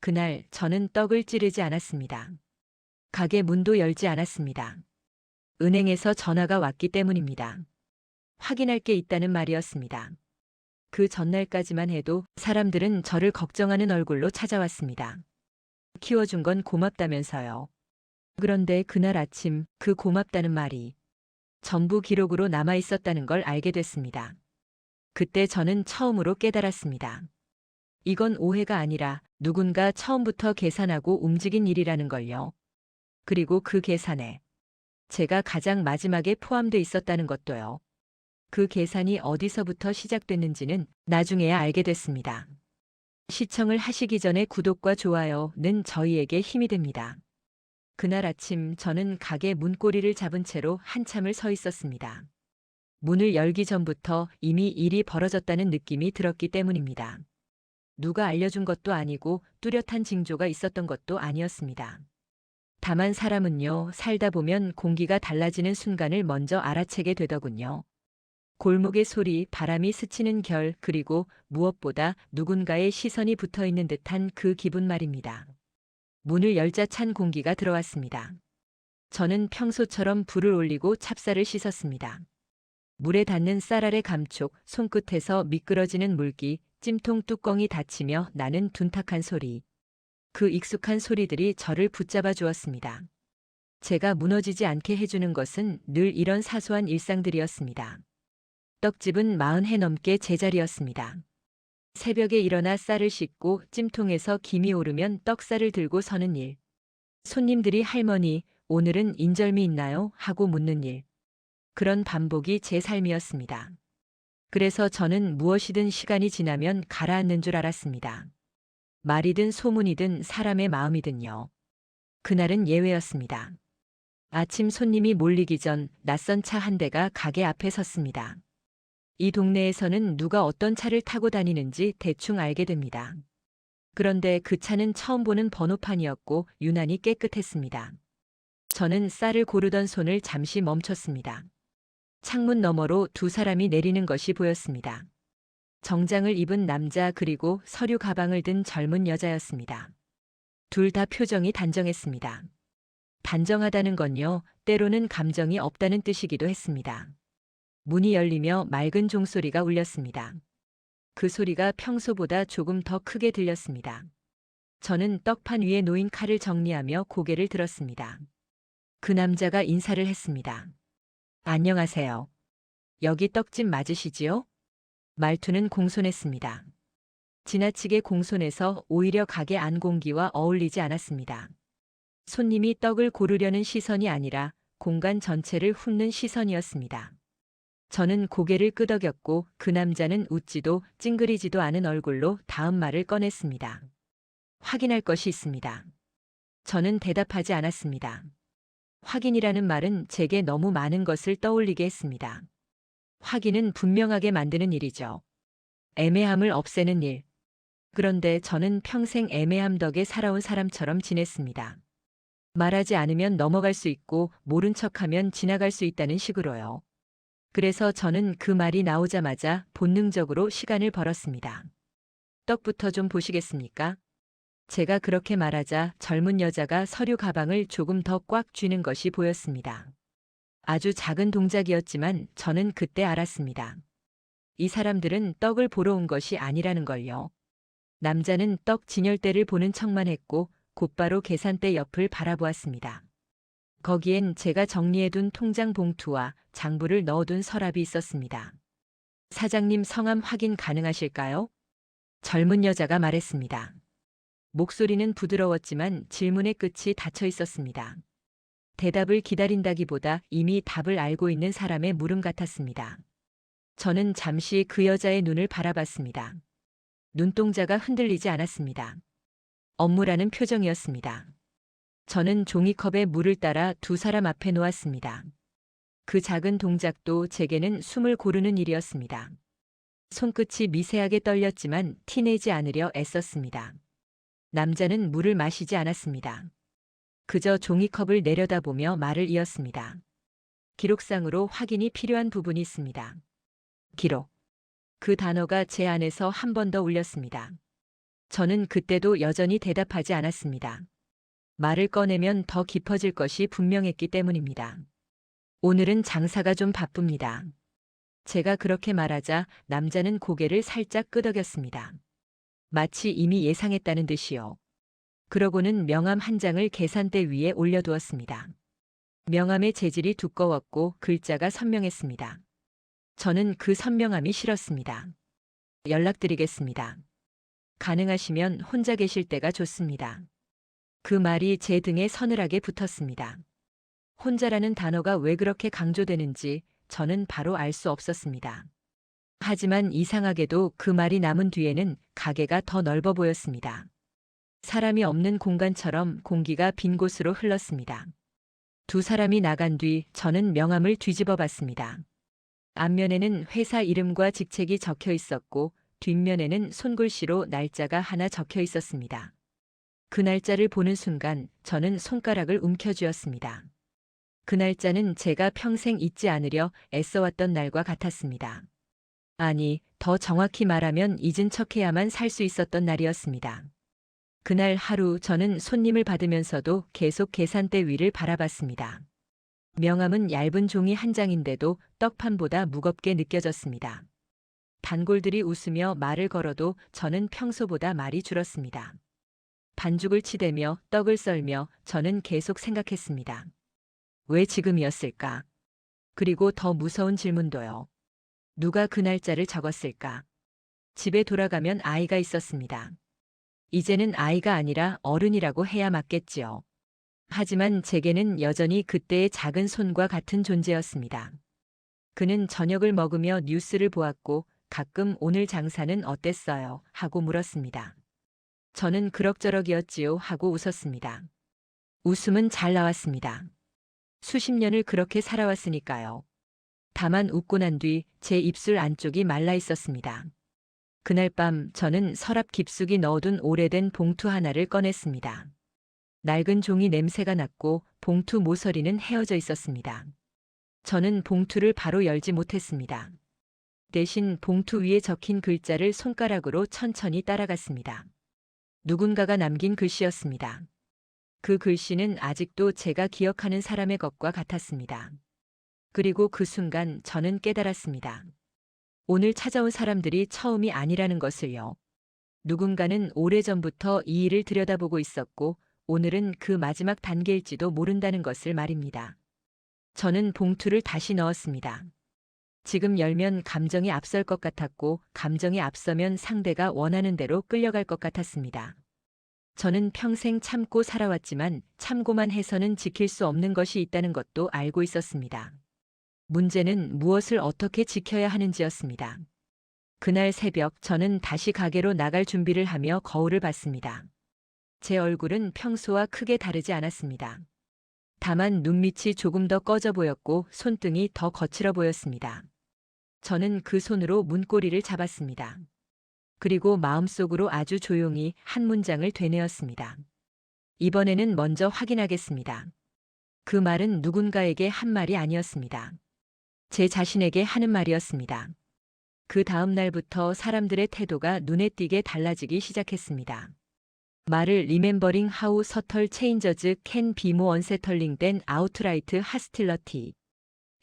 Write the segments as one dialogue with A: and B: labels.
A: 그날 저는 떡을 찌르지 않았습니다. 가게 문도 열지 않았습니다. 은행에서 전화가 왔기 때문입니다. 확인할 게 있다는 말이었습니다. 그 전날까지만 해도 사람들은 저를 걱정하는 얼굴로 찾아왔습니다. 키워준 건 고맙다면서요. 그런데 그날 아침 그 고맙다는 말이 전부 기록으로 남아 있었다는 걸 알게 됐습니다. 그때 저는 처음으로 깨달았습니다. 이건 오해가 아니라 누군가 처음부터 계산하고 움직인 일이라는 걸요. 그리고 그 계산에 제가 가장 마지막에 포함돼 있었다는 것도요. 그 계산이 어디서부터 시작됐는지는 나중에야 알게 됐습니다. 시청을 하시기 전에 구독과 좋아요는 저희에게 힘이 됩니다. 그날 아침 저는 가게 문고리를 잡은 채로 한참을 서 있었습니다. 문을 열기 전부터 이미 일이 벌어졌다는 느낌이 들었기 때문입니다. 누가 알려준 것도 아니고 뚜렷한 징조가 있었던 것도 아니었습니다. 다만 사람은요, 살다 보면 공기가 달라지는 순간을 먼저 알아채게 되더군요. 골목의 소리, 바람이 스치는 결, 그리고 무엇보다 누군가의 시선이 붙어 있는 듯한 그 기분 말입니다. 문을 열자 찬 공기가 들어왔습니다. 저는 평소처럼 불을 올리고 찹쌀을 씻었습니다. 물에 닿는 쌀알의 감촉, 손끝에서 미끄러지는 물기, 찜통 뚜껑이 닫히며 나는 둔탁한 소리. 그 익숙한 소리들이 저를 붙잡아 주었습니다. 제가 무너지지 않게 해주는 것은 늘 이런 사소한 일상들이었습니다. 떡집은 40해 넘게 제자리였습니다. 새벽에 일어나 쌀을 씻고 찜통에서 김이 오르면 떡쌀을 들고 서는 일. 손님들이 할머니, 오늘은 인절미 있나요? 하고 묻는 일. 그런 반복이 제 삶이었습니다. 그래서 저는 무엇이든 시간이 지나면 가라앉는 줄 알았습니다. 말이든 소문이든 사람의 마음이든요. 그날은 예외였습니다. 아침 손님이 몰리기 전 낯선 차 한 대가 가게 앞에 섰습니다. 이 동네에서는 누가 어떤 차를 타고 다니는지 대충 알게 됩니다. 그런데 그 차는 처음 보는 번호판이었고 유난히 깨끗했습니다. 저는 쌀을 고르던 손을 잠시 멈췄습니다. 창문 너머로 두 사람이 내리는 것이 보였습니다. 정장을 입은 남자 그리고 서류 가방을 든 젊은 여자였습니다. 둘 다 표정이 단정했습니다. 단정하다는 건요, 때로는 감정이 없다는 뜻이기도 했습니다. 문이 열리며 맑은 종소리가 울렸습니다. 그 소리가 평소보다 조금 더 크게 들렸습니다. 저는 떡판 위에 놓인 칼을 정리하며 고개를 들었습니다. 그 남자가 인사를 했습니다. 안녕하세요. 여기 떡집 맞으시지요? 말투는 공손했습니다. 지나치게 공손해서 오히려 가게 안 공기와 어울리지 않았습니다. 손님이 떡을 고르려는 시선이 아니라 공간 전체를 훑는 시선이었습니다. 저는 고개를 끄덕였고 그 남자는 웃지도 찡그리지도 않은 얼굴로 다음 말을 꺼냈습니다. 확인할 것이 있습니다. 저는 대답하지 않았습니다. 확인이라는 말은 제게 너무 많은 것을 떠올리게 했습니다. 확인은 분명하게 만드는 일이죠. 애매함을 없애는 일. 그런데 저는 평생 애매함 덕에 살아온 사람처럼 지냈습니다. 말하지 않으면 넘어갈 수 있고 모른 척하면 지나갈 수 있다는 식으로요. 그래서 저는 그 말이 나오자마자 본능적으로 시간을 벌었습니다. 떡부터 좀 보시겠습니까? 제가 그렇게 말하자 젊은 여자가 서류 가방을 조금 더 꽉 쥐는 것이 보였습니다. 아주 작은 동작이었지만 저는 그때 알았습니다. 이 사람들은 떡을 보러 온 것이 아니라는 걸요. 남자는 떡 진열대를 보는 척만 했고 곧바로 계산대 옆을 바라보았습니다. 거기엔 제가 정리해둔 통장 봉투와 장부를 넣어둔 서랍이 있었습니다. 사장님 성함 확인 가능하실까요? 젊은 여자가 말했습니다. 목소리는 부드러웠지만 질문의 끝이 닫혀 있었습니다. 대답을 기다린다기보다 이미 답을 알고 있는 사람의 물음 같았습니다. 저는 잠시 그 여자의 눈을 바라봤습니다. 눈동자가 흔들리지 않았습니다. 업무라는 표정이었습니다. 저는 종이컵에 물을 따라 두 사람 앞에 놓았습니다. 그 작은 동작도 제게는 숨을 고르는 일이었습니다. 손끝이 미세하게 떨렸지만 티내지 않으려 애썼습니다. 남자는 물을 마시지 않았습니다. 그저 종이컵을 내려다보며 말을 이었습니다. 기록상으로 확인이 필요한 부분이 있습니다. 기록. 그 단어가 제 안에서 한 번 더 울렸습니다. 저는 그때도 여전히 대답하지 않았습니다. 말을 꺼내면 더 깊어질 것이 분명했기 때문입니다. 오늘은 장사가 좀 바쁩니다. 제가 그렇게 말하자 남자는 고개를 살짝 끄덕였습니다. 마치 이미 예상했다는 듯이요. 그러고는 명함 한 장을 계산대 위에 올려두었습니다. 명함의 재질이 두꺼웠고 글자가 선명했습니다. 저는 그 선명함이 싫었습니다. 연락드리겠습니다. 가능하시면 혼자 계실 때가 좋습니다. 그 말이 제 등에 서늘하게 붙었습니다. 혼자라는 단어가 왜 그렇게 강조되는지 저는 바로 알 수 없었습니다. 하지만 이상하게도 그 말이 남은 뒤에는 가게가 더 넓어 보였습니다. 사람이 없는 공간처럼 공기가 빈 곳으로 흘렀습니다. 두 사람이 나간 뒤 저는 명함을 뒤집어 봤습니다. 앞면에는 회사 이름과 직책이 적혀 있었고 뒷면에는 손글씨로 날짜가 하나 적혀 있었습니다. 그 날짜를 보는 순간 저는 손가락을 움켜쥐었습니다. 그 날짜는 제가 평생 잊지 않으려 애써왔던 날과 같았습니다. 아니, 더 정확히 말하면 잊은 척해야만 살 수 있었던 날이었습니다. 그날 하루 저는 손님을 받으면서도 계속 계산대 위를 바라봤습니다. 명함은 얇은 종이 한 장인데도 떡판보다 무겁게 느껴졌습니다. 단골들이 웃으며 말을 걸어도 저는 평소보다 말이 줄었습니다. 반죽을 치대며 떡을 썰며 저는 계속 생각했습니다. 왜 지금이었을까? 그리고 더 무서운 질문도요. 누가 그 날짜를 적었을까? 집에 돌아가면 아이가 있었습니다. 이제는 아이가 아니라 어른이라고 해야 맞겠지요. 하지만 제게는 여전히 그때의 작은 손과 같은 존재였습니다. 그는 저녁을 먹으며 뉴스를 보았고 가끔 오늘 장사는 어땠어요? 하고 물었습니다. 저는 그럭저럭이었지요 하고 웃었습니다. 웃음은 잘 나왔습니다. 수십 년을 그렇게 살아왔으니까요. 다만 웃고 난 뒤 제 입술 안쪽이 말라 있었습니다. 그날 밤 저는 서랍 깊숙이 넣어둔 오래된 봉투 하나를 꺼냈습니다. 낡은 종이 냄새가 났고 봉투 모서리는 헤어져 있었습니다. 저는 봉투를 바로 열지 못했습니다. 대신 봉투 위에 적힌 글자를 손가락으로 천천히 따라갔습니다. 누군가가 남긴 글씨였습니다. 그 글씨는 아직도 제가 기억하는 사람의 것과 같았습니다. 그리고 그 순간 저는 깨달았습니다. 오늘 찾아온 사람들이 처음이 아니라는 것을요. 누군가는 오래전부터 이 일을 들여다보고 있었고 오늘은 그 마지막 단계일지도 모른다는 것을 말입니다. 저는 봉투를 다시 넣었습니다. 지금 열면 감정이 앞설 것 같았고 감정이 앞서면 상대가 원하는 대로 끌려갈 것 같았습니다. 저는 평생 참고 살아왔지만 참고만 해서는 지킬 수 없는 것이 있다는 것도 알고 있었습니다. 문제는 무엇을 어떻게 지켜야 하는지였습니다. 그날 새벽 저는 다시 가게로 나갈 준비를 하며 거울을 봤습니다. 제 얼굴은 평소와 크게 다르지 않았습니다. 다만 눈밑이 조금 더 꺼져 보였고 손등이 더 거칠어 보였습니다. 저는 그 손으로 문고리를 잡았습니다. 그리고 마음속으로 아주 조용히 한 문장을 되뇌었습니다. 이번에는 먼저 확인하겠습니다. 그 말은 누군가에게 한 말이 아니었습니다. 제 자신에게 하는 말이었습니다. 그 다음 날부터 사람들의 태도가 눈에 띄게 달라지기 시작했습니다. 말을 Remembering how subtle changes can be more unsettling than outright hostility.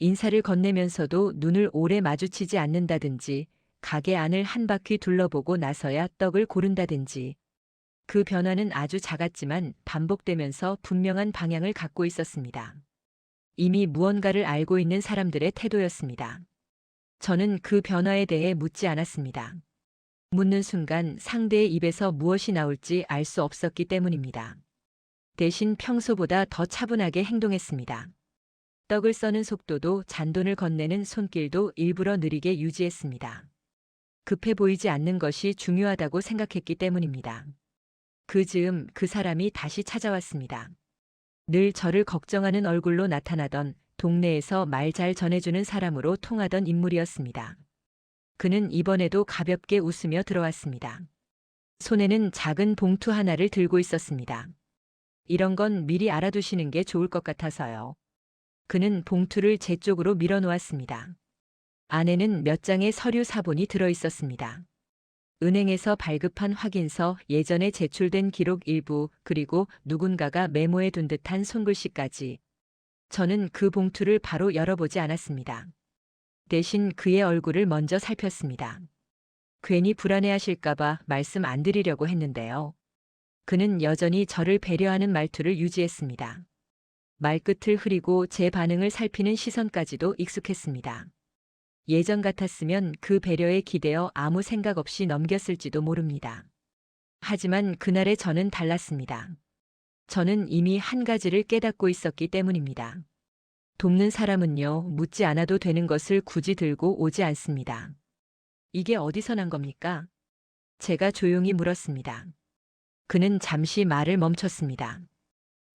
A: 인사를 건네면서도 눈을 오래 마주치지 않는다든지 가게 안을 한 바퀴 둘러보고 나서야 떡을 고른다든지. 그 변화는 아주 작았지만 반복되면서 분명한 방향을 갖고 있었습니다. 이미 무언가를 알고 있는 사람들의 태도였습니다. 저는 그 변화에 대해 묻지 않았습니다. 묻는 순간 상대의 입에서 무엇이 나올지 알 수 없었기 때문입니다. 대신 평소보다 더 차분하게 행동했습니다. 떡을 써는 속도도 잔돈을 건네는 손길도 일부러 느리게 유지했습니다. 급해 보이지 않는 것이 중요하다고 생각했기 때문입니다. 그 즈음 그 사람이 다시 찾아왔습니다. 늘 저를 걱정하는 얼굴로 나타나던 동네에서 말 잘 전해주는 사람으로 통하던 인물이었습니다. 그는 이번에도 가볍게 웃으며 들어왔습니다. 손에는 작은 봉투 하나를 들고 있었습니다. 이런 건 미리 알아두시는 게 좋을 것 같아서요. 그는 봉투를 제 쪽으로 밀어놓았습니다. 안에는 몇 장의 서류 사본이 들어 있었습니다. 은행에서 발급한 확인서, 예전에 제출된 기록 일부, 그리고 누군가가 메모해 둔 듯한 손글씨까지. 저는 그 봉투를 바로 열어보지 않았습니다. 대신 그의 얼굴을 먼저 살폈습니다. 괜히 불안해하실까봐 말씀 안 드리려고 했는데요. 그는 여전히 저를 배려하는 말투를 유지했습니다. 말끝을 흐리고 제 반응을 살피는 시선까지도 익숙했습니다. 예전 같았으면 그 배려에 기대어 아무 생각 없이 넘겼을지도 모릅니다. 하지만 그날의 저는 달랐습니다. 저는 이미 한 가지를 깨닫고 있었기 때문입니다. 돕는 사람은요, 묻지 않아도 되는 것을 굳이 들고 오지 않습니다. 이게 어디서 난 겁니까? 제가 조용히 물었습니다. 그는 잠시 말을 멈췄습니다.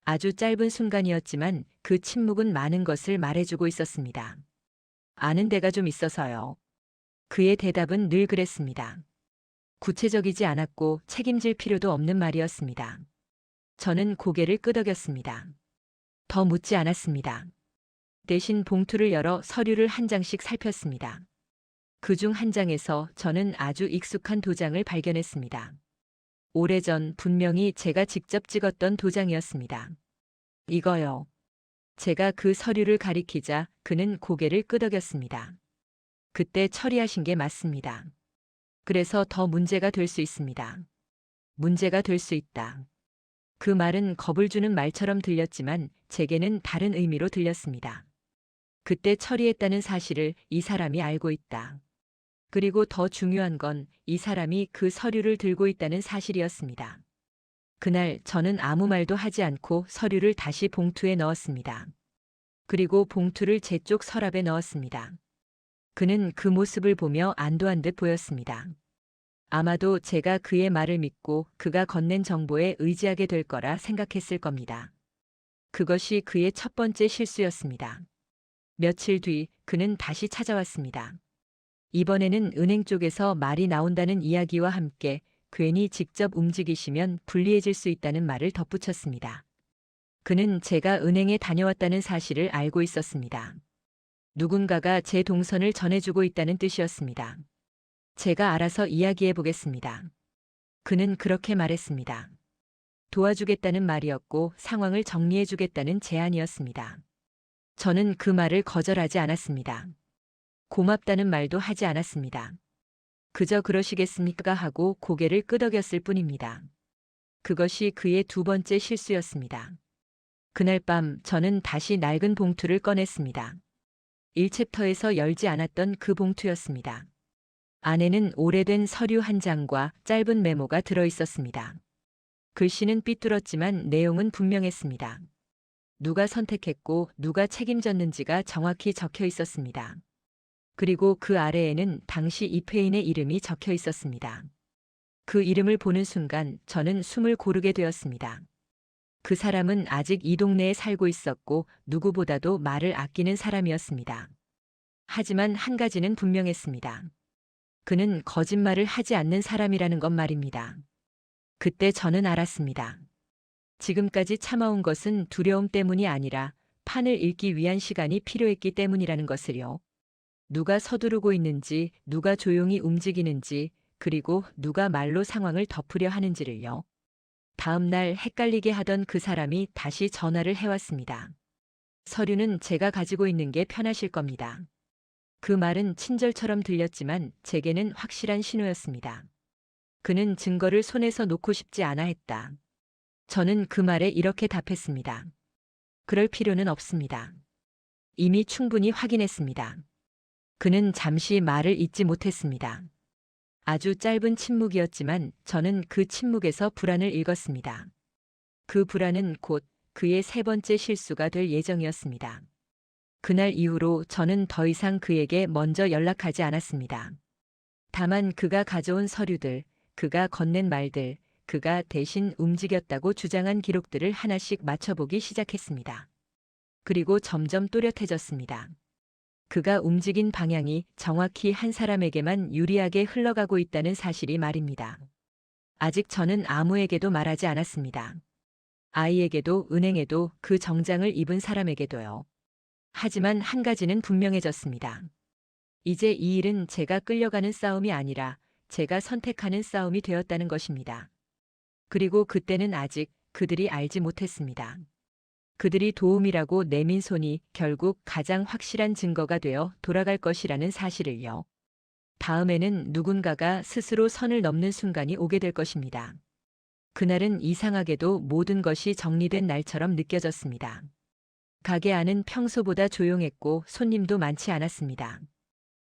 A: 아주 짧은 순간이었지만 그 침묵은 많은 것을 말해주고 있었습니다. 아는 데가 좀 있어서요. 그의 대답은 늘 그랬습니다. 구체적이지 않았고 책임질 필요도 없는 말이었습니다. 저는 고개를 끄덕였습니다. 더 묻지 않았습니다. 대신 봉투를 열어 서류를 한 장씩 살폈습니다. 그중 한 장에서 저는 아주 익숙한 도장을 발견했습니다. 오래전 분명히 제가 직접 찍었던 도장이었습니다. 이거요. 제가 그 서류를 가리키자 그는 고개를 끄덕였습니다. 그때 처리하신 게 맞습니다. 그래서 더 문제가 될 수 있습니다. 문제가 될 수 있다. 그 말은 겁을 주는 말처럼 들렸지만 제게는 다른 의미로 들렸습니다. 그때 처리했다는 사실을 이 사람이 알고 있다. 그리고 더 중요한 건 이 사람이 그 서류를 들고 있다는 사실이었습니다. 그날 저는 아무 말도 하지 않고 서류를 다시 봉투에 넣었습니다. 그리고 봉투를 제 쪽 서랍에 넣었습니다. 그는 그 모습을 보며 안도한 듯 보였습니다. 아마도 제가 그의 말을 믿고 그가 건넨 정보에 의지하게 될 거라 생각했을 겁니다. 그것이 그의 첫 번째 실수였습니다. 며칠 뒤 그는 다시 찾아왔습니다. 이번에는 은행 쪽에서 말이 나온다는 이야기와 함께 괜히 직접 움직이시면 불리해질 수 있다는 말을 덧붙였습니다. 그는 제가 은행에 다녀왔다는 사실을 알고 있었습니다. 누군가가 제 동선을 전해주고 있다는 뜻이었습니다. 제가 알아서 이야기해 보겠습니다. 그는 그렇게 말했습니다. 도와주겠다는 말이었고 상황을 정리해 주겠다는 제안이었습니다. 저는 그 말을 거절하지 않았습니다. 고맙다는 말도 하지 않았습니다. 그저 그러시겠습니까 하고 고개를 끄덕였을 뿐입니다. 그것이 그의 두 번째 실수였습니다. 그날 밤 저는 다시 낡은 봉투를 꺼냈습니다. 1챕터에서 열지 않았던 그 봉투였습니다. 안에는 오래된 서류 한 장과 짧은 메모가 들어 있었습니다. 글씨는 삐뚤었지만 내용은 분명했습니다. 누가 선택했고 누가 책임졌는지가 정확히 적혀 있었습니다. 그리고 그 아래에는 당시 입회인의 이름이 적혀 있었습니다. 그 이름을 보는 순간 저는 숨을 고르게 되었습니다. 그 사람은 아직 이 동네에 살고 있었고 누구보다도 말을 아끼는 사람이었습니다. 하지만 한 가지는 분명했습니다. 그는 거짓말을 하지 않는 사람이라는 것 말입니다. 그때 저는 알았습니다. 지금까지 참아온 것은 두려움 때문이 아니라 판을 읽기 위한 시간이 필요했기 때문이라는 것을요. 누가 서두르고 있는지, 누가 조용히 움직이는지, 그리고 누가 말로 상황을 덮으려 하는지를요. 다음 날 헷갈리게 하던 그 사람이 다시 전화를 해왔습니다. 서류는 제가 가지고 있는 게 편하실 겁니다. 그 말은 친절처럼 들렸지만 제게는 확실한 신호였습니다. 그는 증거를 손에서 놓고 싶지 않아 했다. 저는 그 말에 이렇게 답했습니다. 그럴 필요는 없습니다. 이미 충분히 확인했습니다. 그는 잠시 말을 잇지 못했습니다. 아주 짧은 침묵이었지만 저는 그 침묵에서 불안을 읽었습니다. 그 불안은 곧 그의 세 번째 실수가 될 예정이었습니다. 그날 이후로 저는 더 이상 그에게 먼저 연락하지 않았습니다. 다만 그가 가져온 서류들, 그가 건넨 말들, 그가 대신 움직였다고 주장한 기록들을 하나씩 맞춰보기 시작했습니다. 그리고 점점 또렷해졌습니다. 그가 움직인 방향이 정확히 한 사람에게만 유리하게 흘러가고 있다는 사실이 말입니다. 아직 저는 아무에게도 말하지 않았습니다. 아이에게도 은행에도 그 정장을 입은 사람에게도요. 하지만 한 가지는 분명해졌습니다. 이제 이 일은 제가 끌려가는 싸움이 아니라 제가 선택하는 싸움이 되었다는 것입니다. 그리고 그때는 아직 그들이 알지 못했습니다. 그들이 도움이라고 내민 손이 결국 가장 확실한 증거가 되어 돌아갈 것이라는 사실을요. 다음에는 누군가가 스스로 선을 넘는 순간이 오게 될 것입니다. 그날은 이상하게도 모든 것이 정리된 날처럼 느껴졌습니다. 가게 안은 평소보다 조용했고 손님도 많지 않았습니다.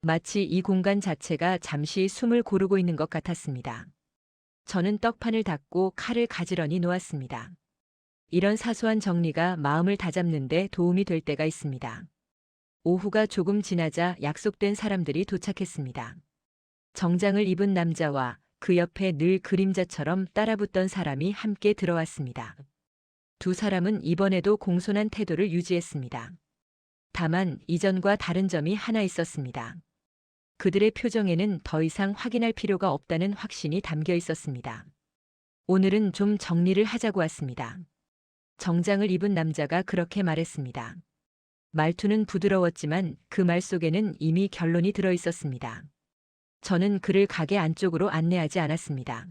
A: 마치 이 공간 자체가 잠시 숨을 고르고 있는 것 같았습니다. 저는 떡판을 닫고 칼을 가지런히 놓았습니다. 이런 사소한 정리가 마음을 다잡는데 도움이 될 때가 있습니다. 오후가 조금 지나자 약속된 사람들이 도착했습니다. 정장을 입은 남자와 그 옆에 늘 그림자처럼 따라붙던 사람이 함께 들어왔습니다. 두 사람은 이번에도 공손한 태도를 유지했습니다. 다만 이전과 다른 점이 하나 있었습니다. 그들의 표정에는 더 이상 확인할 필요가 없다는 확신이 담겨 있었습니다. 오늘은 좀 정리를 하자고 왔습니다. 정장을 입은 남자가 그렇게 말했습니다. 말투는 부드러웠지만 그 말 속에는 이미 결론이 들어 있었습니다. 저는 그를 가게 안쪽으로 안내하지 않았습니다.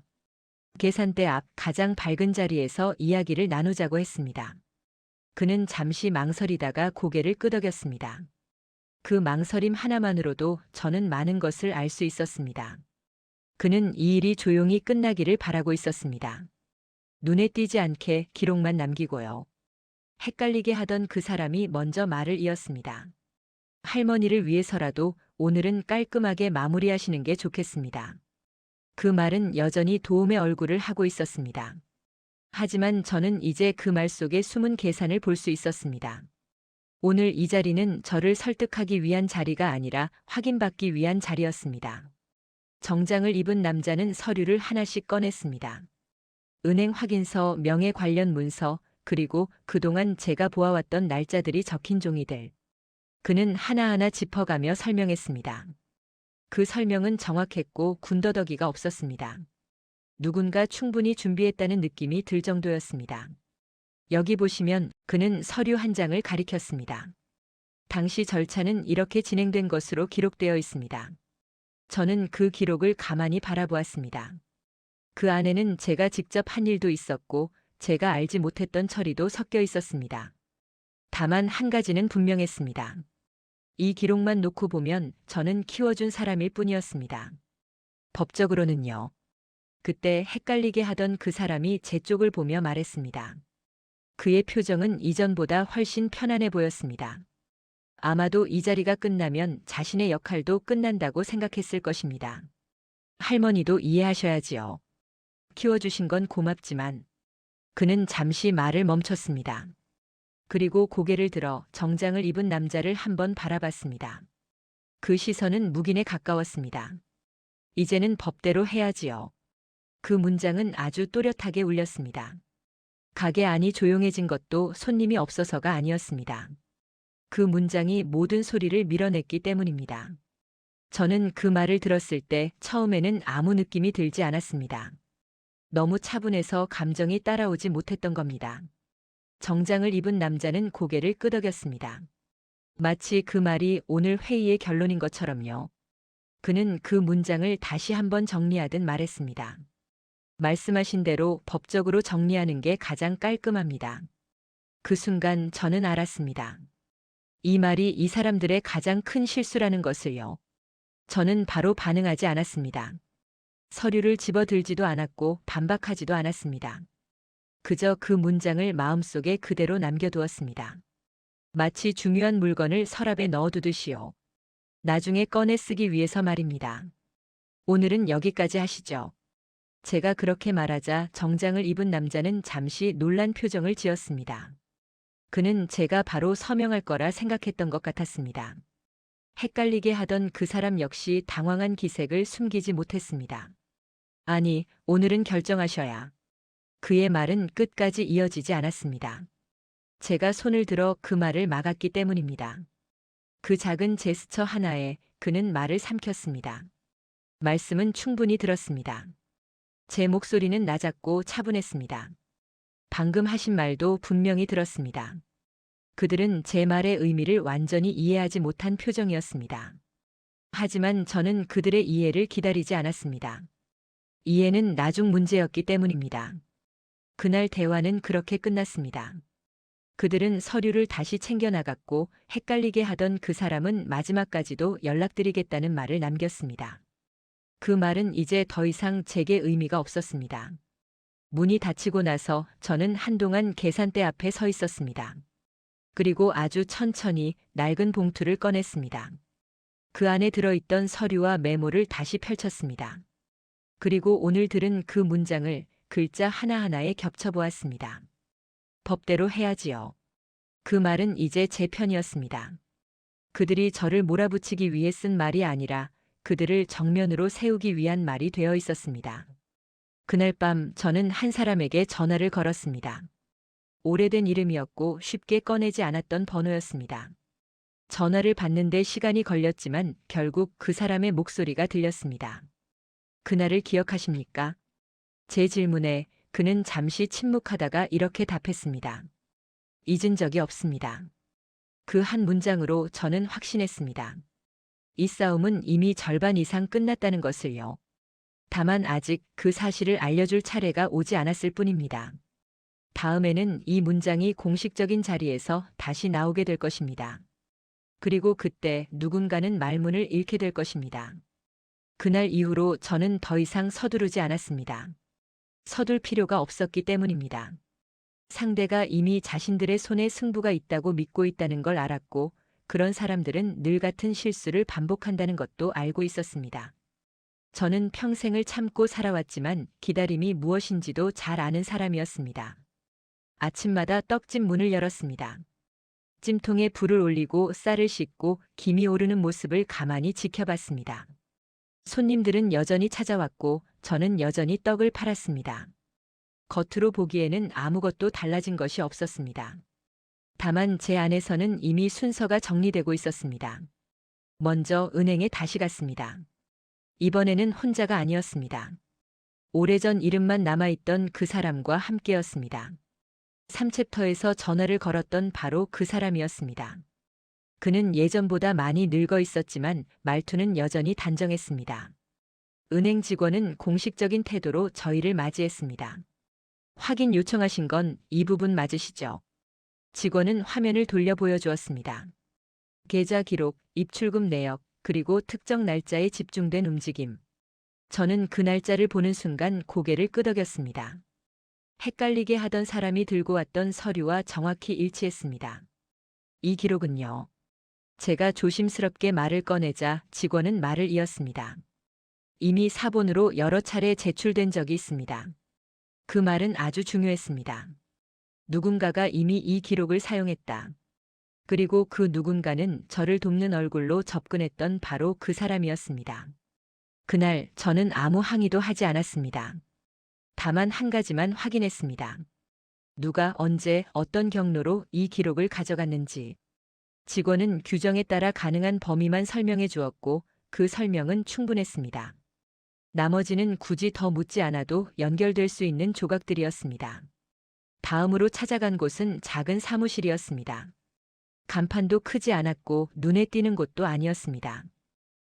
A: 계산대 앞 가장 밝은 자리에서 이야기를 나누자고 했습니다. 그는 잠시 망설이다가 고개를 끄덕였습니다. 그 망설임 하나만으로도 저는 많은 것을 알 수 있었습니다. 그는 이 일이 조용히 끝나기를 바라고 있었습니다. 눈에 띄지 않게 기록만 남기고요. 헷갈리게 하던 그 사람이 먼저 말을 이었습니다. 할머니를 위해서라도 오늘은 깔끔하게 마무리하시는 게 좋겠습니다. 그 말은 여전히 도움의 얼굴을 하고 있었습니다. 하지만 저는 이제 그 말 속에 숨은 계산을 볼 수 있었습니다. 오늘 이 자리는 저를 설득하기 위한 자리가 아니라 확인받기 위한 자리였습니다. 정장을 입은 남자는 서류를 하나씩 꺼냈습니다. 은행 확인서, 명예 관련 문서, 그리고 그동안 제가 보아왔던 날짜들이 적힌 종이들. 그는 하나하나 짚어가며 설명했습니다. 그 설명은 정확했고 군더더기가 없었습니다. 누군가 충분히 준비했다는 느낌이 들 정도였습니다. 여기 보시면 그는 서류 한 장을 가리켰습니다. 당시 절차는 이렇게 진행된 것으로 기록되어 있습니다. 저는 그 기록을 가만히 바라보았습니다. 그 안에는 제가 직접 한 일도 있었고 제가 알지 못했던 처리도 섞여 있었습니다. 다만 한 가지는 분명했습니다. 이 기록만 놓고 보면 저는 키워준 사람일 뿐이었습니다. 법적으로는요. 그때 헷갈리게 하던 그 사람이 제 쪽을 보며 말했습니다. 그의 표정은 이전보다 훨씬 편안해 보였습니다. 아마도 이 자리가 끝나면 자신의 역할도 끝난다고 생각했을 것입니다. 할머니도 이해하셔야지요. 키워주신 건 고맙지만. 그는 잠시 말을 멈췄습니다. 그리고 고개를 들어 정장을 입은 남자를 한번 바라봤습니다. 그 시선은 묵인에 가까웠습니다. 이제는 법대로 해야지요. 그 문장은 아주 또렷하게 울렸습니다. 가게 안이 조용해진 것도 손님이 없어서가 아니었습니다. 그 문장이 모든 소리를 밀어냈기 때문입니다. 저는 그 말을 들었을 때 처음에는 아무 느낌이 들지 않았습니다. 너무 차분해서 감정이 따라오지 못했던 겁니다. 정장을 입은 남자는 고개를 끄덕였습니다. 마치 그 말이 오늘 회의의 결론인 것처럼요. 그는 그 문장을 다시 한번 정리하듯 말했습니다. 말씀하신 대로 법적으로 정리하는 게 가장 깔끔합니다. 그 순간 저는 알았습니다. 이 말이 이 사람들의 가장 큰 실수라는 것을요. 저는 바로 반응하지 않았습니다. 서류를 집어들지도 않았고 반박하지도 않았습니다. 그저 그 문장을 마음속에 그대로 남겨두었습니다. 마치 중요한 물건을 서랍에 넣어두듯이요. 나중에 꺼내 쓰기 위해서 말입니다. 오늘은 여기까지 하시죠. 제가 그렇게 말하자 정장을 입은 남자는 잠시 놀란 표정을 지었습니다. 그는 제가 바로 서명할 거라 생각했던 것 같았습니다. 헷갈리게 하던 그 사람 역시 당황한 기색을 숨기지 못했습니다. 아니, 오늘은 결정하셔야. 그의 말은 끝까지 이어지지 않았습니다. 제가 손을 들어 그 말을 막았기 때문입니다. 그 작은 제스처 하나에 그는 말을 삼켰습니다. 말씀은 충분히 들었습니다. 제 목소리는 낮았고 차분했습니다. 방금 하신 말도 분명히 들었습니다. 그들은 제 말의 의미를 완전히 이해하지 못한 표정이었습니다. 하지만 저는 그들의 이해를 기다리지 않았습니다. 이해는 나중 문제였기 때문입니다. 그날 대화는 그렇게 끝났습니다. 그들은 서류를 다시 챙겨나갔고 헷갈리게 하던 그 사람은 마지막까지도 연락드리겠다는 말을 남겼습니다. 그 말은 이제 더 이상 제게 의미가 없었습니다. 문이 닫히고 나서 저는 한동안 계산대 앞에 서 있었습니다. 그리고 아주 천천히 낡은 봉투를 꺼냈습니다. 그 안에 들어있던 서류와 메모를 다시 펼쳤습니다. 그리고 오늘 들은 그 문장을 글자 하나하나에 겹쳐보았습니다. 법대로 해야지요. 그 말은 이제 제 편이었습니다. 그들이 저를 몰아붙이기 위해 쓴 말이 아니라 그들을 정면으로 세우기 위한 말이 되어 있었습니다. 그날 밤 저는 한 사람에게 전화를 걸었습니다. 오래된 이름이었고 쉽게 꺼내지 않았던 번호였습니다. 전화를 받는데 시간이 걸렸지만 결국 그 사람의 목소리가 들렸습니다. 그날을 기억하십니까? 제 질문에 그는 잠시 침묵하다가 이렇게 답했습니다. 잊은 적이 없습니다. 그 한 문장으로 저는 확신했습니다. 이 싸움은 이미 절반 이상 끝났다는 것을요. 다만 아직 그 사실을 알려줄 차례가 오지 않았을 뿐입니다. 다음에는 이 문장이 공식적인 자리에서 다시 나오게 될 것입니다. 그리고 그때 누군가는 말문을 잃게 될 것입니다. 그날 이후로 저는 더 이상 서두르지 않았습니다. 서둘 필요가 없었기 때문입니다. 상대가 이미 자신들의 손에 승부가 있다고 믿고 있다는 걸 알았고, 그런 사람들은 늘 같은 실수를 반복한다는 것도 알고 있었습니다. 저는 평생을 참고 살아왔지만 기다림이 무엇인지도 잘 아는 사람이었습니다. 아침마다 떡집 문을 열었습니다. 찜통에 불을 올리고 쌀을 씻고 김이 오르는 모습을 가만히 지켜봤습니다. 손님들은 여전히 찾아왔고 저는 여전히 떡을 팔았습니다. 겉으로 보기에는 아무것도 달라진 것이 없었습니다. 다만 제 안에서는 이미 순서가 정리되고 있었습니다. 먼저 은행에 다시 갔습니다. 이번에는 혼자가 아니었습니다. 오래전 이름만 남아있던 그 사람과 함께였습니다. 3챕터에서 전화를 걸었던 바로 그 사람이었습니다. 그는 예전보다 많이 늙어 있었지만 말투는 여전히 단정했습니다. 은행 직원은 공식적인 태도로 저희를 맞이했습니다. 확인 요청하신 건 이 부분 맞으시죠? 직원은 화면을 돌려 보여주었습니다. 계좌 기록, 입출금 내역, 그리고 특정 날짜에 집중된 움직임. 저는 그 날짜를 보는 순간 고개를 끄덕였습니다. 헷갈리게 하던 사람이 들고 왔던 서류와 정확히 일치했습니다. 이 기록은요. 제가 조심스럽게 말을 꺼내자 직원은 말을 이었습니다. 이미 사본으로 여러 차례 제출된 적이 있습니다. 그 말은 아주 중요했습니다. 누군가가 이미 이 기록을 사용했다. 그리고 그 누군가는 저를 돕는 얼굴로 접근했던 바로 그 사람이었습니다. 그날 저는 아무 항의도 하지 않았습니다. 다만 한 가지만 확인했습니다. 누가 언제 어떤 경로로 이 기록을 가져갔는지. 직원은 규정에 따라 가능한 범위만 설명해 주었고 그 설명은 충분했습니다. 나머지는 굳이 더 묻지 않아도 연결될 수 있는 조각들이었습니다. 다음으로 찾아간 곳은 작은 사무실이었습니다. 간판도 크지 않았고 눈에 띄는 곳도 아니었습니다.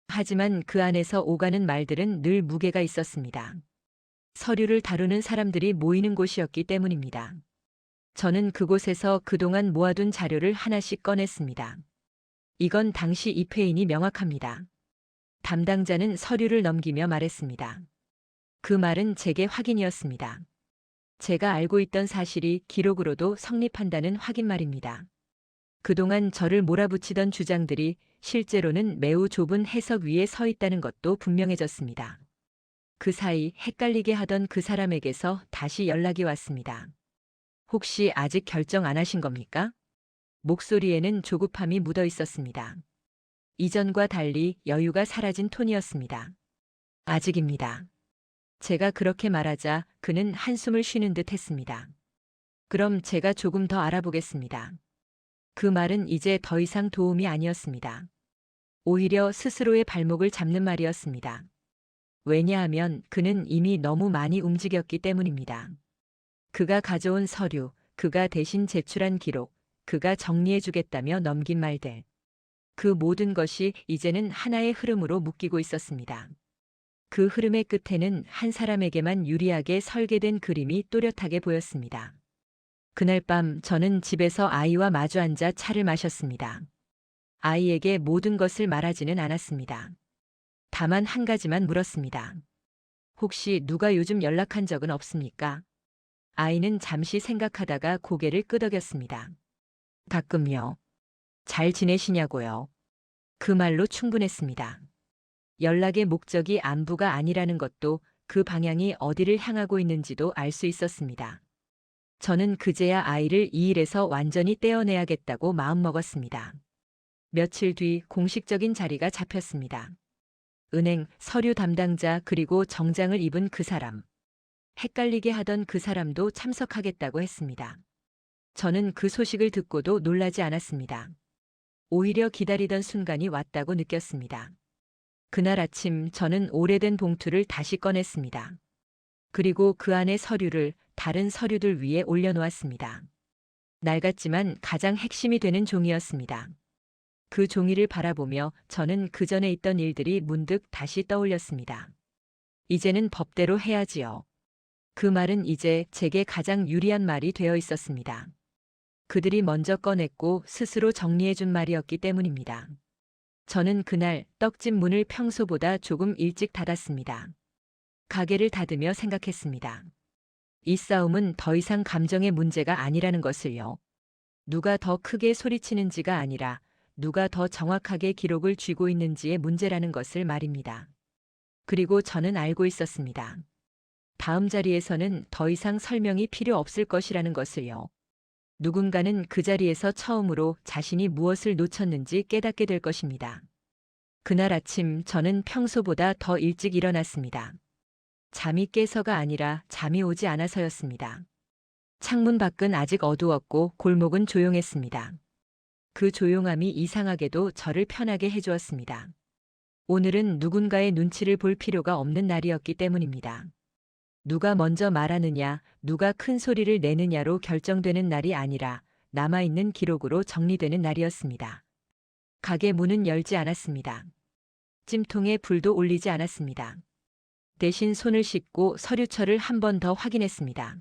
A: 하지만 그 안에서 오가는 말들은 늘 무게가 있었습니다. 서류를 다루는 사람들이 모이는 곳이었기 때문입니다. 저는 그곳에서 그동안 모아둔 자료를 하나씩 꺼냈습니다. 이건 당시 입회인이 명확합니다. 담당자는 서류를 넘기며 말했습니다. 그 말은 제게 확인이었습니다. 제가 알고 있던 사실이 기록으로도 성립한다는 확인 말입니다. 그동안 저를 몰아붙이던 주장들이 실제로는 매우 좁은 해석 위에 서 있다는 것도 분명해졌습니다. 그 사이 헷갈리게 하던 그 사람에게서 다시 연락이 왔습니다. 혹시 아직 결정 안 하신 겁니까? 목소리에는 조급함이 묻어 있었습니다. 이전과 달리 여유가 사라진 톤이었습니다. 아직입니다. 제가 그렇게 말하자 그는 한숨을 쉬는 듯 했습니다. 그럼 제가 조금 더 알아보겠습니다. 그 말은 이제 더 이상 도움이 아니었습니다. 오히려 스스로의 발목을 잡는 말이었습니다. 왜냐하면 그는 이미 너무 많이 움직였기 때문입니다. 그가 가져온 서류, 그가 대신 제출한 기록, 그가 정리해주겠다며 넘긴 말들. 그 모든 것이 이제는 하나의 흐름으로 묶이고 있었습니다. 그 흐름의 끝에는 한 사람에게만 유리하게 설계된 그림이 또렷하게 보였습니다. 그날 밤 저는 집에서 아이와 마주 앉아 차를 마셨습니다. 아이에게 모든 것을 말하지는 않았습니다. 다만 한 가지만 물었습니다. 혹시 누가 요즘 연락한 적은 없습니까? 아이는 잠시 생각하다가 고개를 끄덕였습니다. 가끔요. 잘 지내시냐고요. 그 말로 충분했습니다. 연락의 목적이 안부가 아니라는 것도 그 방향이 어디를 향하고 있는지도 알 수 있었습니다. 저는 그제야 아이를 이 일에서 완전히 떼어내야겠다고 마음먹었습니다. 며칠 뒤 공식적인 자리가 잡혔습니다. 은행, 서류 담당자 그리고 정장을 입은 그 사람. 헷갈리게 하던 그 사람도 참석하겠다고 했습니다. 저는 그 소식을 듣고도 놀라지 않았습니다. 오히려 기다리던 순간이 왔다고 느꼈습니다. 그날 아침 저는 오래된 봉투를 다시 꺼냈습니다. 그리고 그 안에 서류를 다른 서류들 위에 올려놓았습니다. 낡았지만 가장 핵심이 되는 종이였습니다. 그 종이를 바라보며 저는 그 전에 있던 일들이 문득 다시 떠올렸습니다. 이제는 법대로 해야지요. 그 말은 이제 제게 가장 유리한 말이 되어 있었습니다. 그들이 먼저 꺼냈고 스스로 정리해준 말이었기 때문입니다. 저는 그날 떡집 문을 평소보다 조금 일찍 닫았습니다. 가게를 닫으며 생각했습니다. 이 싸움은 더 이상 감정의 문제가 아니라는 것을요. 누가 더 크게 소리치는지가 아니라 누가 더 정확하게 기록을 쥐고 있는지의 문제라는 것을 말입니다. 그리고 저는 알고 있었습니다. 다음 자리에서는 더 이상 설명이 필요 없을 것이라는 것을요. 누군가는 그 자리에서 처음으로 자신이 무엇을 놓쳤는지 깨닫게 될 것입니다. 그날 아침 저는 평소보다 더 일찍 일어났습니다. 잠이 깨서가 아니라 잠이 오지 않아서였습니다. 창문 밖은 아직 어두웠고 골목은 조용했습니다. 그 조용함이 이상하게도 저를 편하게 해주었습니다. 오늘은 누군가의 눈치를 볼 필요가 없는 날이었기 때문입니다. 누가 먼저 말하느냐, 누가 큰 소리를 내느냐로 결정되는 날이 아니라 남아있는 기록으로 정리되는 날이었습니다. 가게 문은 열지 않았습니다. 찜통에 불도 올리지 않았습니다. 대신 손을 씻고 서류철을 한 번 더 확인했습니다.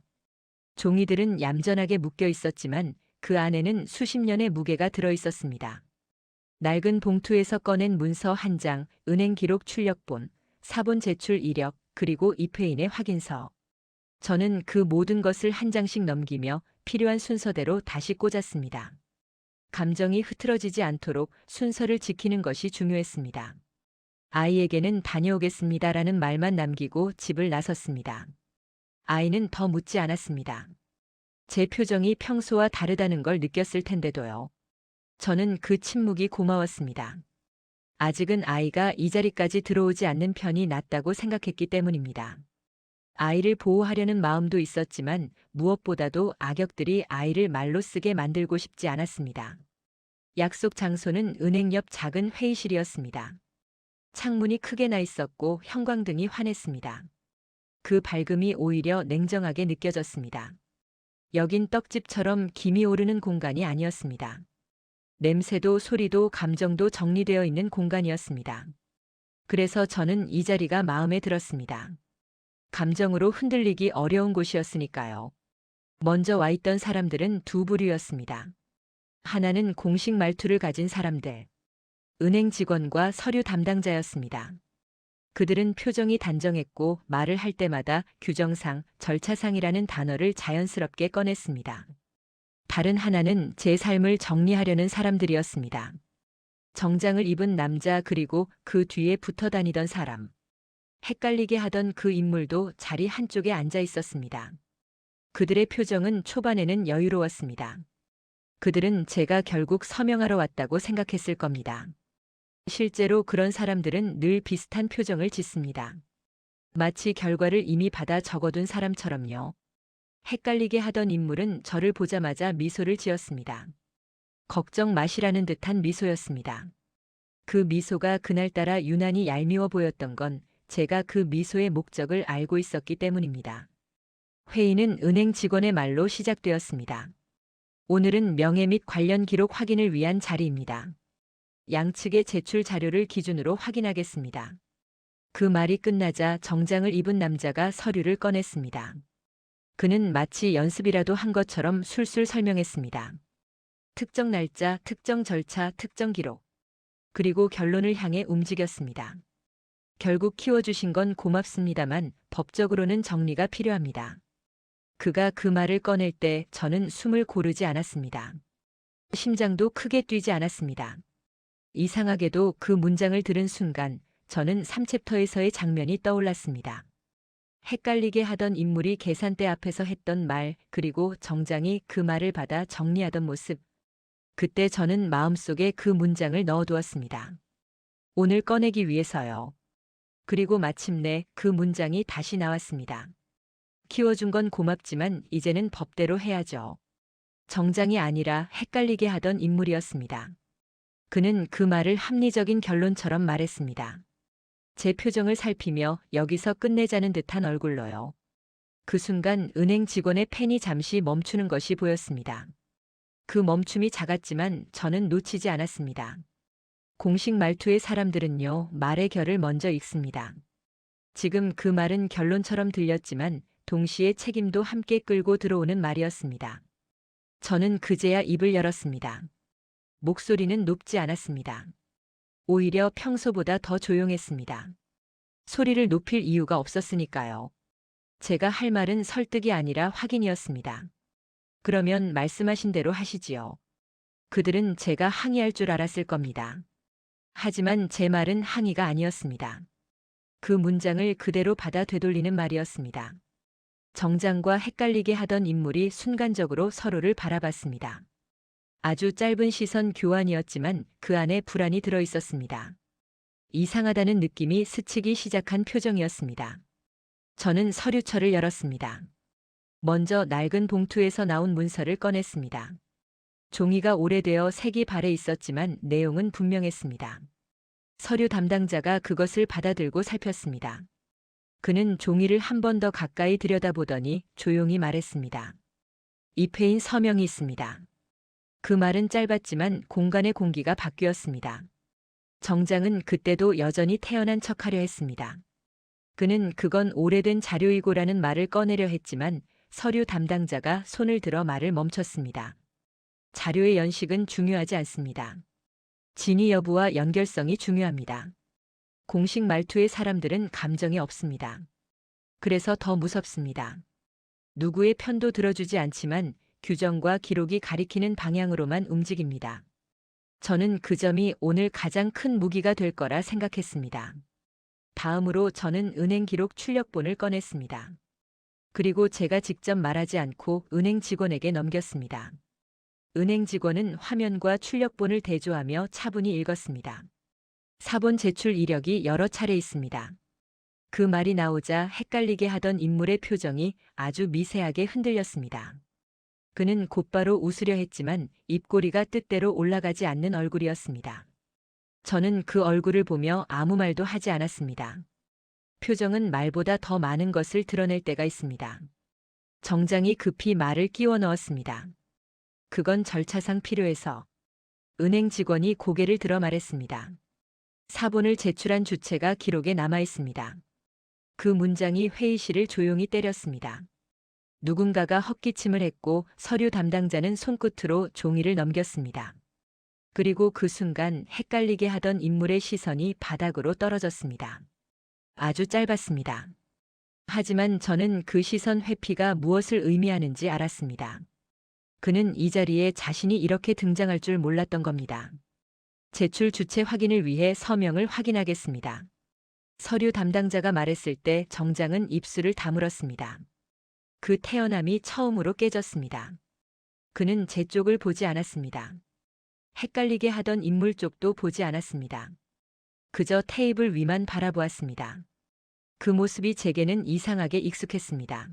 A: 종이들은 얌전하게 묶여 있었지만 그 안에는 수십 년의 무게가 들어 있었습니다. 낡은 봉투에서 꺼낸 문서 한 장, 은행 기록 출력본, 사본 제출 이력, 그리고 입회인의 확인서. 저는 그 모든 것을 한 장씩 넘기며 필요한 순서대로 다시 꽂았습니다. 감정이 흐트러지지 않도록 순서를 지키는 것이 중요했습니다. 아이에게는 다녀오겠습니다라는 말만 남기고 집을 나섰습니다. 아이는 더 묻지 않았습니다. 제 표정이 평소와 다르다는 걸 느꼈을 텐데도요. 저는 그 침묵이 고마웠습니다. 아직은 아이가 이 자리까지 들어오지 않는 편이 낫다고 생각했기 때문입니다. 아이를 보호하려는 마음도 있었지만 무엇보다도 악역들이 아이를 말로 쓰게 만들고 싶지 않았습니다. 약속 장소는 은행 옆 작은 회의실이었습니다. 창문이 크게 나 있었고 형광등이 환했습니다. 그 밝음이 오히려 냉정하게 느껴졌습니다. 여긴 떡집처럼 김이 오르는 공간이 아니었습니다. 냄새도 소리도 감정도 정리되어 있는 공간이었습니다. 그래서 저는 이 자리가 마음에 들었습니다. 감정으로 흔들리기 어려운 곳이었으니까요. 먼저 와 있던 사람들은 두 부류였습니다. 하나는 공식 말투를 가진 사람들, 은행 직원과 서류 담당자였습니다. 그들은 표정이 단정했고 말을 할 때마다 규정상, 절차상이라는 단어를 자연스럽게 꺼냈습니다. 다른 하나는 제 삶을 정리하려는 사람들이었습니다. 정장을 입은 남자 그리고 그 뒤에 붙어 다니던 사람. 헷갈리게 하던 그 인물도 자리 한쪽에 앉아 있었습니다. 그들의 표정은 초반에는 여유로웠습니다. 그들은 제가 결국 서명하러 왔다고 생각했을 겁니다. 실제로 그런 사람들은 늘 비슷한 표정을 짓습니다. 마치 결과를 이미 받아 적어둔 사람처럼요. 헷갈리게 하던 인물은 저를 보자마자 미소를 지었습니다. 걱정 마시라는 듯한 미소였습니다. 그 미소가 그날따라 유난히 얄미워 보였던 건 제가 그 미소의 목적을 알고 있었기 때문입니다. 회의는 은행 직원의 말로 시작되었습니다. 오늘은 명예 및 관련 기록 확인을 위한 자리입니다. 양측의 제출 자료를 기준으로 확인하겠습니다. 그 말이 끝나자 정장을 입은 남자가 서류를 꺼냈습니다. 그는 마치 연습이라도 한 것처럼 술술 설명했습니다. 특정 날짜, 특정 절차, 특정 기록. 그리고 결론을 향해 움직였습니다. 결국 키워주신 건 고맙습니다만 법적으로는 정리가 필요합니다. 그가 그 말을 꺼낼 때 저는 숨을 고르지 않았습니다. 심장도 크게 뛰지 않았습니다. 이상하게도 그 문장을 들은 순간 저는 3챕터에서의 장면이 떠올랐습니다. 헷갈리게 하던 인물이 계산대 앞에서 했던 말, 그리고 정장이 그 말을 받아 정리하던 모습. 그때 저는 마음속에 그 문장을 넣어두었습니다. 오늘 꺼내기 위해서요. 그리고 마침내 그 문장이 다시 나왔습니다. 키워준 건 고맙지만 이제는 법대로 해야죠. 정장이 아니라 헷갈리게 하던 인물이었습니다. 그는 그 말을 합리적인 결론처럼 말했습니다. 제 표정을 살피며 여기서 끝내자는 듯한 얼굴로요. 그 순간 은행 직원의 펜이 잠시 멈추는 것이 보였습니다. 그 멈춤이 작았지만 저는 놓치지 않았습니다. 공식 말투의 사람들은요, 말의 결을 먼저 읽습니다. 지금 그 말은 결론처럼 들렸지만 동시에 책임도 함께 끌고 들어오는 말이었습니다. 저는 그제야 입을 열었습니다. 목소리는 높지 않았습니다. 오히려 평소보다 더 조용했습니다. 소리를 높일 이유가 없었으니까요. 제가 할 말은 설득이 아니라 확인이었습니다. 그러면 말씀하신 대로 하시지요. 그들은 제가 항의할 줄 알았을 겁니다. 하지만 제 말은 항의가 아니었습니다. 그 문장을 그대로 받아 되돌리는 말이었습니다. 정장과 헷갈리게 하던 인물이 순간적으로 서로를 바라봤습니다. 아주 짧은 시선 교환이었지만 그 안에 불안이 들어 있었습니다. 이상하다는 느낌이 스치기 시작한 표정이었습니다. 저는 서류철을 열었습니다. 먼저 낡은 봉투에서 나온 문서를 꺼냈습니다. 종이가 오래되어 색이 발해 있었지만 내용은 분명했습니다. 서류 담당자가 그것을 받아들고 살폈습니다. 그는 종이를 한 번 더 가까이 들여다보더니 조용히 말했습니다. 입회인 서명이 있습니다. 그 말은 짧았지만 공간의 공기가 바뀌었습니다. 정장은 그때도 여전히 태연한 척하려 했습니다. 그는 그건 오래된 자료이고라는 말을 꺼내려 했지만 서류 담당자가 손을 들어 말을 멈췄습니다. 자료의 연식은 중요하지 않습니다. 진위 여부와 연결성이 중요합니다. 공식 말투의 사람들은 감정이 없습니다. 그래서 더 무섭습니다. 누구의 편도 들어주지 않지만 규정과 기록이 가리키는 방향으로만 움직입니다. 저는 그 점이 오늘 가장 큰 무기가 될 거라 생각했습니다. 다음으로 저는 은행 기록 출력본을 꺼냈습니다. 그리고 제가 직접 말하지 않고 은행 직원에게 넘겼습니다. 은행 직원은 화면과 출력본을 대조하며 차분히 읽었습니다. 사본 제출 이력이 여러 차례 있습니다. 그 말이 나오자 헷갈리게 하던 인물의 표정이 아주 미세하게 흔들렸습니다. 그는 곧바로 웃으려 했지만 입꼬리가 뜻대로 올라가지 않는 얼굴이었습니다. 저는 그 얼굴을 보며 아무 말도 하지 않았습니다. 표정은 말보다 더 많은 것을 드러낼 때가 있습니다. 정장이 급히 말을 끼워 넣었습니다. 그건 절차상 필요해서. 은행 직원이 고개를 들어 말했습니다. 사본을 제출한 주체가 기록에 남아 있습니다. 그 문장이 회의실을 조용히 때렸습니다. 누군가가 헛기침을 했고 서류 담당자는 손끝으로 종이를 넘겼습니다. 그리고 그 순간 헷갈리게 하던 인물의 시선이 바닥으로 떨어졌습니다. 아주 짧았습니다. 하지만 저는 그 시선 회피가 무엇을 의미하는지 알았습니다. 그는 이 자리에 자신이 이렇게 등장할 줄 몰랐던 겁니다. 제출 주체 확인을 위해 서명을 확인하겠습니다. 서류 담당자가 말했을 때 정장은 입술을 다물었습니다. 그 태연함이 처음으로 깨졌습니다. 그는 제 쪽을 보지 않았습니다. 헷갈리게 하던 인물 쪽도 보지 않았습니다. 그저 테이블 위만 바라보았습니다. 그 모습이 제게는 이상하게 익숙했습니다.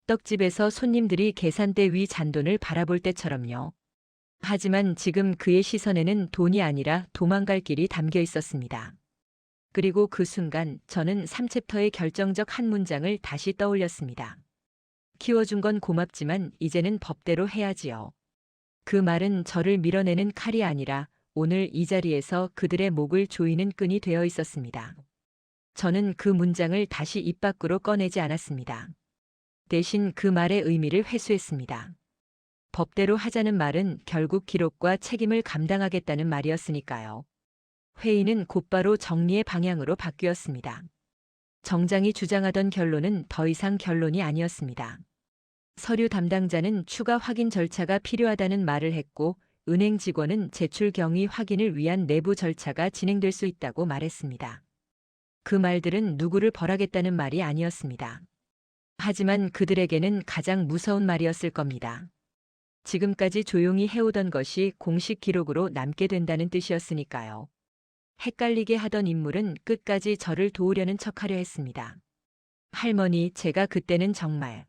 A: 떡집에서 손님들이 계산대 위 잔돈을 바라볼 때처럼요. 하지만 지금 그의 시선에는 돈이 아니라 도망갈 길이 담겨 있었습니다. 그리고 그 순간 저는 3챕터의 결정적 한 문장을 다시 떠올렸습니다. 키워준 건 고맙지만 이제는 법대로 해야지요. 그 말은 저를 밀어내는 칼이 아니라 오늘 이 자리에서 그들의 목을 조이는 끈이 되어 있었습니다. 저는 그 문장을 다시 입 밖으로 꺼내지 않았습니다. 대신 그 말의 의미를 회수했습니다. 법대로 하자는 말은 결국 기록과 책임을 감당하겠다는 말이었으니까요. 회의는 곧바로 정리의 방향으로 바뀌었습니다. 정장이 주장하던 결론은 더 이상 결론이 아니었습니다. 서류 담당자는 추가 확인 절차가 필요하다는 말을 했고, 은행 직원은 제출 경위 확인을 위한 내부 절차가 진행될 수 있다고 말했습니다. 그 말들은 누구를 벌하겠다는 말이 아니었습니다. 하지만 그들에게는 가장 무서운 말이었을 겁니다. 지금까지 조용히 해오던 것이 공식 기록으로 남게 된다는 뜻이었으니까요. 헷갈리게 하던 인물은 끝까지 저를 도우려는 척하려 했습니다. 할머니, 제가 그때는 정말.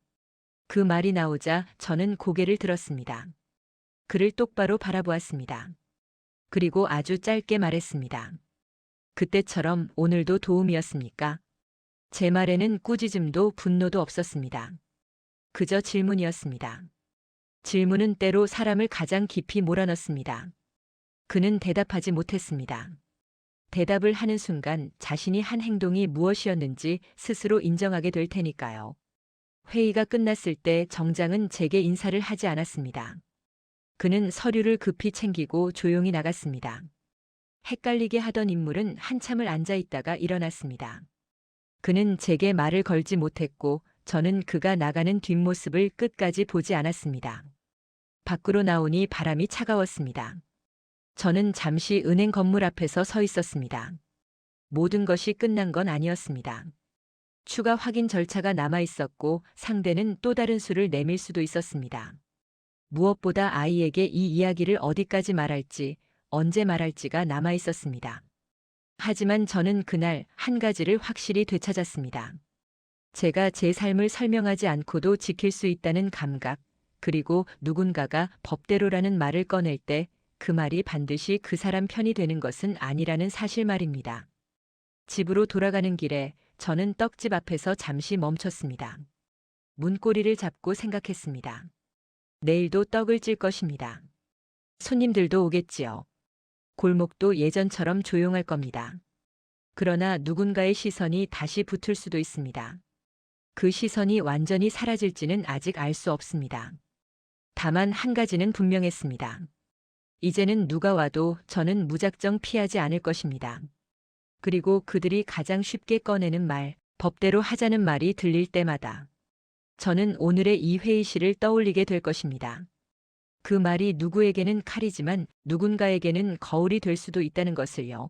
A: 그 말이 나오자 저는 고개를 들었습니다. 그를 똑바로 바라보았습니다. 그리고 아주 짧게 말했습니다. 그때처럼 오늘도 도움이었습니까? 제 말에는 꾸짖음도 분노도 없었습니다. 그저 질문이었습니다. 질문은 때로 사람을 가장 깊이 몰아넣습니다. 그는 대답하지 못했습니다. 대답을 하는 순간 자신이 한 행동이 무엇이었는지 스스로 인정하게 될 테니까요. 회의가 끝났을 때 정장은 제게 인사를 하지 않았습니다. 그는 서류를 급히 챙기고 조용히 나갔습니다. 헷갈리게 하던 인물은 한참을 앉아 있다가 일어났습니다. 그는 제게 말을 걸지 못했고 저는 그가 나가는 뒷모습을 끝까지 보지 않았습니다. 밖으로 나오니 바람이 차가웠습니다. 저는 잠시 은행 건물 앞에서 서 있었습니다. 모든 것이 끝난 건 아니었습니다. 추가 확인 절차가 남아 있었고 상대는 또 다른 수를 내밀 수도 있었습니다. 무엇보다 아이에게 이 이야기를 어디까지 말할지, 언제 말할지가 남아 있었습니다. 하지만 저는 그날 한 가지를 확실히 되찾았습니다. 제가 제 삶을 설명하지 않고도 지킬 수 있다는 감각, 그리고 누군가가 법대로라는 말을 꺼낼 때 그 말이 반드시 그 사람 편이 되는 것은 아니라는 사실 말입니다. 집으로 돌아가는 길에 저는 떡집 앞에서 잠시 멈췄습니다. 문고리를 잡고 생각했습니다. 내일도 떡을 찔 것입니다. 손님들도 오겠지요. 골목도 예전처럼 조용할 겁니다. 그러나 누군가의 시선이 다시 붙을 수도 있습니다. 그 시선이 완전히 사라질지는 아직 알 수 없습니다. 다만 한 가지는 분명했습니다. 이제는 누가 와도 저는 무작정 피하지 않을 것입니다. 그리고 그들이 가장 쉽게 꺼내는 말, 법대로 하자는 말이 들릴 때마다 저는 오늘의 이 회의실을 떠올리게 될 것입니다. 그 말이 누구에게는 칼이지만 누군가에게는 거울이 될 수도 있다는 것을요.